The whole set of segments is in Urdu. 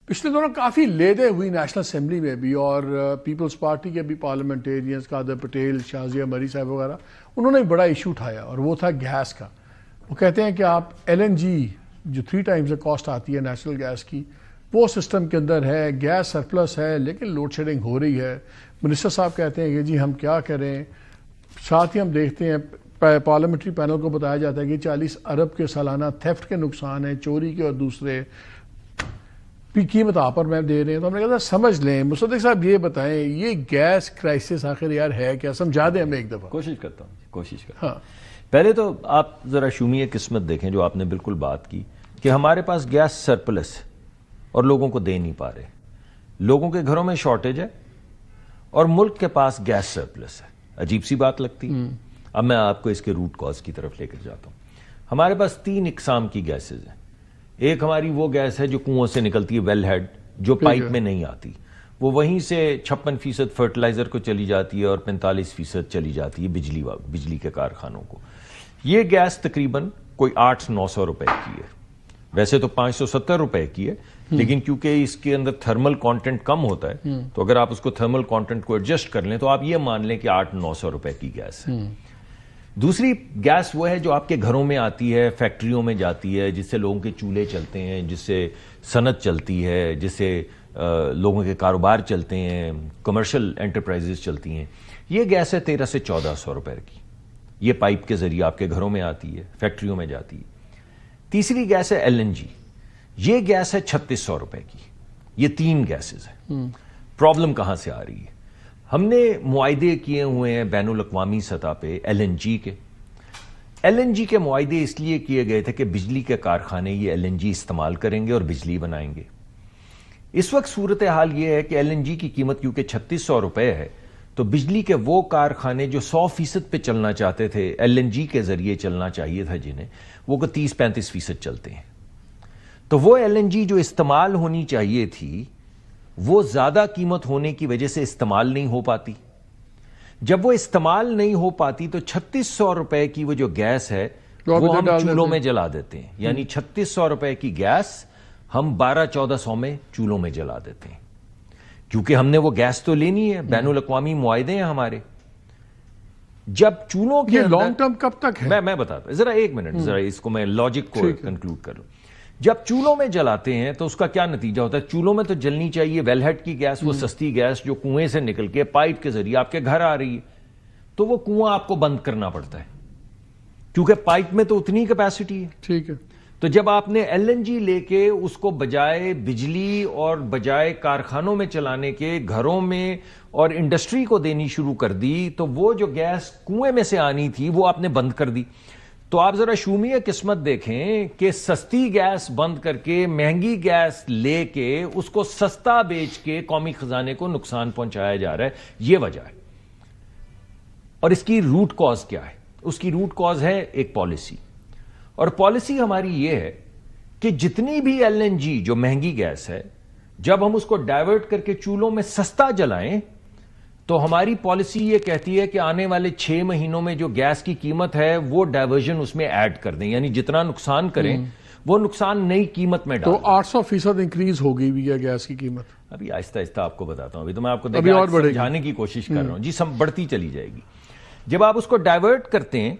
پچھلے دونوں کافی لیدے ہوئی نیشنل اسمبلی میں بھی، اور پیپلز پارٹی کے بھی پارلیمنٹیرینز قادر پٹیل، شازیہ مری صاحب وغیرہ، انہوں نے ایک بڑا ایشو اٹھایا اور وہ تھا گیس کا۔ وہ کہتے ہیں کہ آپ LNG جو 3 ٹائمز کاسٹ آتی ہے نیچرل گیس کی، وہ سسٹم کے اندر ہے، گیس سرپلس ہے لیکن لوڈ شیڈنگ ہو رہی ہے۔ منسٹر صاحب کہتے ہیں کہ جی ہم کیا کریں۔ ساتھ ہی ہم دیکھتے ہیں پارلیمنٹری پینل کو بتایا جاتا ہے کہ 40 ارب کے سالانہ تھیفٹ کے نقصان ہیں، چوری کے اور دوسرے قیمت آپ پر میں دے رہے ہیں۔ تو ہم نے کہا سمجھ لیں مصدق صاحب، یہ بتائیں یہ گیس کرائسس آخر یار ہے کیا، سمجھا دیں ہمیں ایک دفعہ۔ کوشش کرتا ہوں، کوشش کرتا ہوں۔ ہاں، پہلے تو آپ ذرا شومی قسمت دیکھیں جو آپ نے بالکل بات کی کہ ہمارے پاس گیس سرپلس ہے اور لوگوں کو دے نہیں پا رہے، لوگوں کے گھروں میں شارٹیج ہے اور ملک کے پاس گیس سرپلس ہے۔ عجیب سی بات لگتی۔ اب میں آپ کو اس کے روٹ کاز کی طرف لے کر جاتا ہوں۔ ہمارے پاس 3 اقسام کی گیسز ہیں۔ ایک ہماری وہ گیس ہے جو کنووں سے نکلتی ہے، ویل ہیڈ، جو پائپ میں نہیں آتی، وہ وہیں سے 56% فرٹیلائزر کو چلی جاتی ہے اور 45% چلی جاتی ہے بجلی کے کارخانوں کو۔ یہ گیس تقریباً کوئی 800-900 روپے کی ہے، ویسے تو 570 روپے کی ہے، لیکن کیونکہ اس کے اندر تھرمل کانٹینٹ کم ہوتا ہے تو اگر آپ اس کو تھرمل کانٹینٹ کو ایڈجسٹ کر لیں تو آپ یہ مان لیں کہ 800-900 روپے کی گیس ہے۔ دوسری گیس وہ ہے جو آپ کے گھروں میں آتی ہے، فیکٹریوں میں جاتی ہے، جس سے لوگوں کے چولہے چلتے ہیں، جس سے صنعت چلتی ہے، جس سے لوگوں کے کاروبار چلتے ہیں، کمرشل انٹرپرائزز چلتی ہیں۔ یہ گیس ہے 1300 سے 1400 روپے کی، یہ پائپ کے ذریعے آپ کے گھروں میں آتی ہے، فیکٹریوں میں جاتی ہے۔ تیسری گیس ہے LNG، یہ گیس ہے 3600 روپے کی۔ یہ 3 گیسز ہیں۔ پرابلم کہاں سے آ رہی ہے؟ ہم نے معاہدے کیے ہوئے ہیں بین الاقوامی سطح پہ LNG کے۔ LNG کے معاہدے اس لیے کیے گئے تھے کہ بجلی کے کارخانے یہ LNG استعمال کریں گے اور بجلی بنائیں گے۔ اس وقت صورتحال یہ ہے کہ LNG کی قیمت کیونکہ 3600 روپے ہے تو بجلی کے وہ کارخانے جو 100% پہ چلنا چاہتے تھے، LNG کے ذریعے چلنا چاہیے تھا جنہیں، وہ 30-35% چلتے ہیں۔ تو وہ LNG جو استعمال ہونی چاہیے تھی وہ زیادہ قیمت ہونے کی وجہ سے استعمال نہیں ہو پاتی۔ جب وہ استعمال نہیں ہو پاتی تو 3600 روپے کی وہ جو گیس ہے وہ ہم چولہوں میں جلا دیتے ہیں، یعنی 3600 روپے کی گیس ہم 1200-1400 میں چولہوں میں جلا دیتے ہیں، کیونکہ ہم نے وہ گیس تو لینی ہے، بین الاقوامی معاہدے ہیں ہمارے۔ جب چولہوں کے لانگ ٹرم کب تک ہے؟ میں بتاتا ہوں، ذرا ایک منٹ، ذرا اس کو میں لاجک کو کنکلوڈ کر لوں۔ جب چولہوں میں جلاتے ہیں تو اس کا کیا نتیجہ ہوتا ہے؟ چولہوں میں تو جلنی چاہیے ویل ہیڈ کی گیس، وہ سستی گیس جو کنویں سے نکل کے پائپ کے ذریعے آپ کے گھر آ رہی ہے، تو وہ کنواں آپ کو بند کرنا پڑتا ہے کیونکہ پائپ میں تو اتنی کیپیسٹی ہے۔ ٹھیک ہے۔ تو جب آپ نے LNG لے کے اس کو بجائے بجلی اور بجائے کارخانوں میں چلانے کے گھروں میں اور انڈسٹری کو دینی شروع کر دی تو وہ جو گیس کنویں میں سے آنی تھی وہ آپ نے بند کر دی۔ تو آپ ذرا شومی قسمت دیکھیں کہ سستی گیس بند کر کے مہنگی گیس لے کے اس کو سستا بیچ کے قومی خزانے کو نقصان پہنچایا جا رہا ہے، یہ وجہ ہے۔ اور اس کی روٹ کاز کیا ہے؟ اس کی روٹ کاز ہے ایک پالیسی، اور پالیسی ہماری یہ ہے کہ جتنی بھی LNG جو مہنگی گیس ہے جب ہم اس کو ڈائیورٹ کر کے چولہوں میں سستا جلائیں تو ہماری پالیسی یہ کہتی ہے کہ آنے والے 6 مہینوں میں جو گیس کی قیمت ہے وہ ڈائیورژن اس میں ایڈ کر دیں، یعنی جتنا نقصان کریں وہ نقصان نئی قیمت میں ڈال دیں۔ تو 800% انکریز ہو گئی بھی ہے گیس کی قیمت۔ ابھی آہستہ آہستہ آپ کو بتاتا ہوں، ابھی تو میں آپ کو سمجھانے کی کوشش کر رہا ہوں، جی بڑھتی چلی جائے گی۔ جب آپ اس کو ڈائیورٹ کرتے ہیں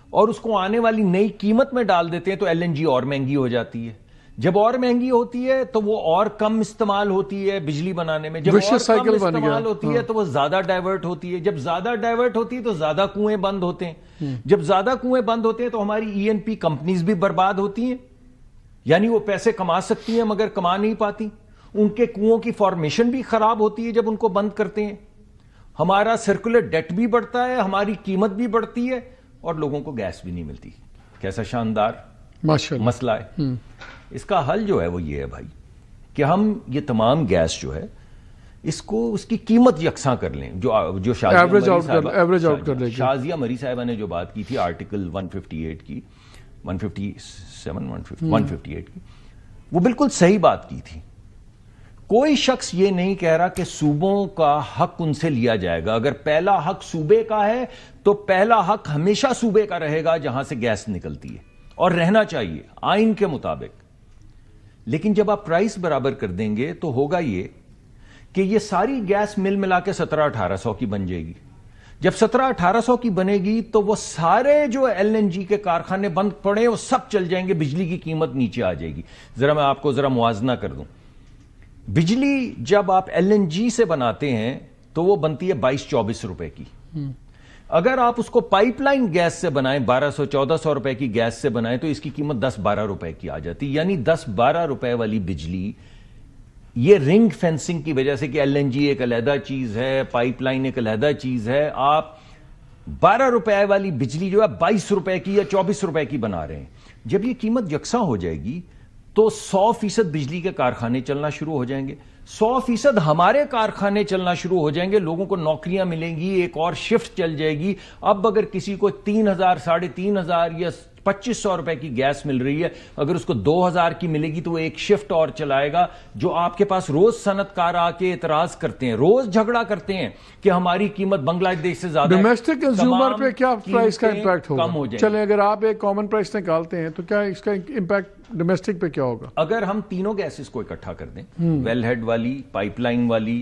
اور اس کو آنے والی نئی قیمت میں ڈال دیتے ہیں تو LNG اور مہنگی ہو جاتی ہے۔ جب اور مہنگی ہوتی ہے تو وہ اور کم استعمال ہوتی ہے بجلی بنانے میں، جب اور کم استعمال ہوتی ہے تو وہ زیادہ ڈائیورٹ ہوتی ہے، جب زیادہ ڈائیورٹ ہوتی ہے تو زیادہ کنویں بند ہوتے ہیں، جب زیادہ کنویں بند ہوتے ہیں تو ہماری E&P کمپنیز بھی برباد ہوتی ہیں، یعنی وہ پیسے کما سکتی ہیں مگر کما نہیں پاتی، ان کے کنووں کی فارمیشن بھی خراب ہوتی ہے جب ان کو بند کرتے ہیں، ہمارا سرکولر ڈیٹ بھی بڑھتا ہے، ہماری قیمت بھی بڑھتی ہے اور لوگوں کو گیس بھی نہیں ملتی۔ کیسا شاندار مسئلہ ہے۔ اس کا حل جو ہے وہ یہ ہے بھائی کہ ہم یہ تمام گیس جو ہے اس کو اس کی قیمت یکساں کر لیں، جو شازیہ مری صاحبہ نے جو بات کی تھی آرٹیکل 158 کی، 158 کی، وہ بالکل صحیح بات کی تھی۔ کوئی شخص یہ نہیں کہہ رہا کہ صوبوں کا حق ان سے لیا جائے گا، اگر پہلا حق صوبے کا ہے تو پہلا حق ہمیشہ صوبے کا رہے گا جہاں سے گیس نکلتی ہے، اور رہنا چاہیے آئین کے مطابق۔ لیکن جب آپ پرائس برابر کر دیں گے تو ہوگا یہ کہ یہ ساری گیس مل ملا کے 1700-1800 کی بن جائے گی. جب 1700-1800 کی بنے گی تو وہ سارے جو ایل این جی کے کارخانے بند پڑے وہ سب چل جائیں گے, بجلی کی قیمت نیچے آ جائے گی. ذرا میں آپ کو ذرا موازنہ کر دوں. بجلی جب آپ ایل این جی سے بناتے ہیں تو وہ بنتی ہے 22-24 روپے کی. اگر آپ اس کو پائپ لائن گیس سے بنائیں, 1200-1400 روپے کی گیس سے بنائیں, تو اس کی قیمت 10-12 روپے کی آ جاتی. یعنی 10-12 روپے والی بجلی, یہ رنگ فینسنگ کی وجہ سے کہ ایل این جی ایک علیحدہ چیز ہے, پائپ لائن ایک علیحدہ چیز ہے, آپ 12 روپے والی بجلی جو ہے 22 روپے کی یا 24 روپے کی بنا رہے ہیں. جب یہ قیمت یکساں ہو جائے گی تو 100% بجلی کے کارخانے چلنا شروع ہو جائیں گے, 100% ہمارے کارخانے چلنا شروع ہو جائیں گے, لوگوں کو نوکریاں ملیں گی, ایک اور شفٹ چل جائے گی. اب اگر کسی کو 3000, 3500 یا 2500 روپے کی گیس مل رہی ہے, اگر اس کو 2000 کی ملے گی تو وہ ایک شفٹ اور چلائے گا. جو آپ کے پاس روز صنعت کار آ کے اعتراض کرتے ہیں, روز جھگڑا کرتے ہیں کہ ہماری قیمت بنگلہ دیش سے زیادہ ہے, ڈومیسٹک کنزیومر پہ کیا پرائس کا امپیکٹ ہوگا؟ کم ہو جائے. چلیں اگر آپ ایک کامن پرائس نکالتے ہیں تو کیا اس کا امپیکٹ ڈومیسٹک پہ کیا ہوگا؟ اگر ہم تینوں گیسز کو اکٹھا کر دیں, ویل ہیڈ والی, پائپ لائن والی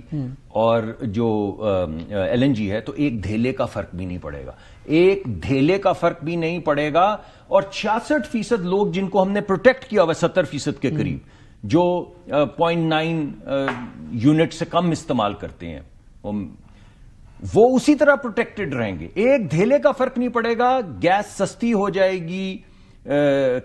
اور جو ایل این جی ہے, تو ایک دھیلے کا فرق بھی نہیں پڑے گا, ایک دھیلے کا فرق بھی نہیں پڑے گا. اور 66% لوگ جن کو ہم نے پروٹیکٹ کیا ہوا 70% کے قریب, جو 0.9 یونٹ سے کم استعمال کرتے ہیں, وہ اسی طرح پروٹیکٹڈ رہیں گے. ایک دھیلے کا فرق نہیں پڑے گا. گیس سستی ہو جائے گی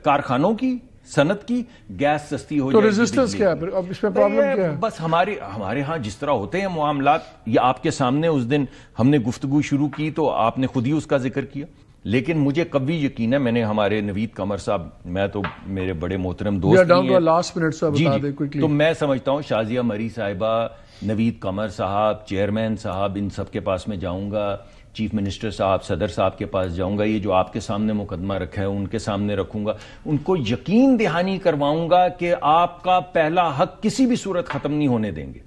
کارخانوں کی, صنعت کی, گیس سستی ہو جائے گی. تو ریزسٹنس کیا ہے اب اس میں پرابلم کیا ہے؟ بس ہمارے ہاں جس طرح ہوتے ہیں معاملات, یہ آپ کے سامنے اس دن ہم نے گفتگو شروع کی تو آپ نے خود ہی اس کا ذکر کیا. لیکن مجھے کبھی یقین ہے, میں نے ہمارے نوید قمر صاحب, میں تو میرے بڑے محترم دوست ہیں, تو میں سمجھتا ہوں شازیہ مری صاحبہ, نوید قمر صاحب, چیئرمین صاحب, ان سب کے پاس میں جاؤں گا, چیف منسٹر صاحب, صدر صاحب کے پاس جاؤں گا, یہ جو آپ کے سامنے مقدمہ رکھا ہے ان کے سامنے رکھوں گا, ان کو یقین دہانی کرواؤں گا کہ آپ کا پہلا حق کسی بھی صورت ختم نہیں ہونے دیں گے,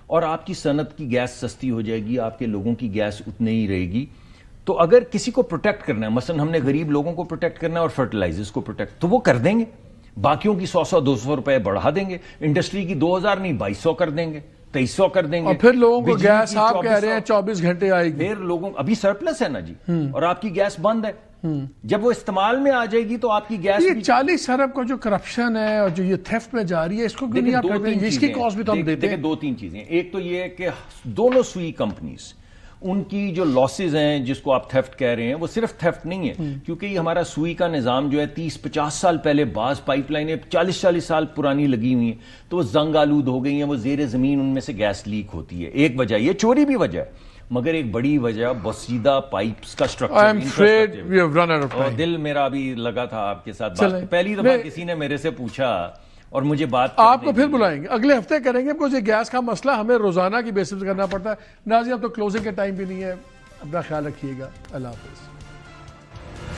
اور آپ کی صنعت کی گیس سستی ہو جائے گی, آپ کے لوگوں کی گیس اتنی ہی رہے گی. تو اگر کسی کو پروٹیکٹ کرنا ہے, مثلا ہم نے غریب لوگوں کو پروٹیکٹ کرنا ہے اور فرٹیلائزرز کو پروٹیکٹ, تو وہ کر دیں گے. باقیوں کی 100-200 روپے بڑھا دیں گے, انڈسٹری کی 2000 نہیں 2200 کر دیں گے, 2300 کر دیں گے. اور پھر لوگوں کو گیس آپ کہہ رہے ہیں 24 گھنٹے آئے گی, پھر لوگوں ابھی سرپلس ہے نا جی, اور آپ کی گیس بند ہے. جب وہ استعمال میں آ جائے گی تو آپ کی گیس, یہ 40 ارب کا جو کرپشن ہے اور جو یہ تھیفٹ میں جا رہی ہے, اس کو کیوں نہیں آپ کہتے ہیں اس کی کاسٹ بھی تو ہم دیتے ہیں؟ 2-3 چیزیں. ایک تو یہ ہے کہ دونوں سوئی کمپنیز, ان کی جو لاسز ہیں جس کو آپ تھیفٹ کہہ رہے ہیں, وہ صرف تھیفٹ نہیں ہے, کیونکہ یہ ہمارا سوئی کا نظام جو ہے 30-50 سال پہلے, بعض پائپ لائنیں 40-40 سال پرانی لگی ہوئی ہیں, تو وہ زنگ آلود ہو گئی ہیں, وہ زیر زمین ان میں سے گیس لیک ہوتی ہے. ایک وجہ یہ چوری بھی وجہ ہے, مگر ایک بڑی وجہ بسیدہ پائپس کا اسٹرکچر. دل میرا بھی لگا تھا آپ کے ساتھ بات, پہلی دفعہ کسی نے میرے سے پوچھا اور مجھے بات, آپ کو پھر بلائیں گے, اگلے ہفتے کریں گے, because یہ گیس کا مسئلہ ہمیں روزانہ کی بیسس کرنا پڑتا ہے. ناظرین اب تو کلوزنگ کا ٹائم بھی نہیں ہے, اپنا خیال رکھیے گا, اللہ حافظ.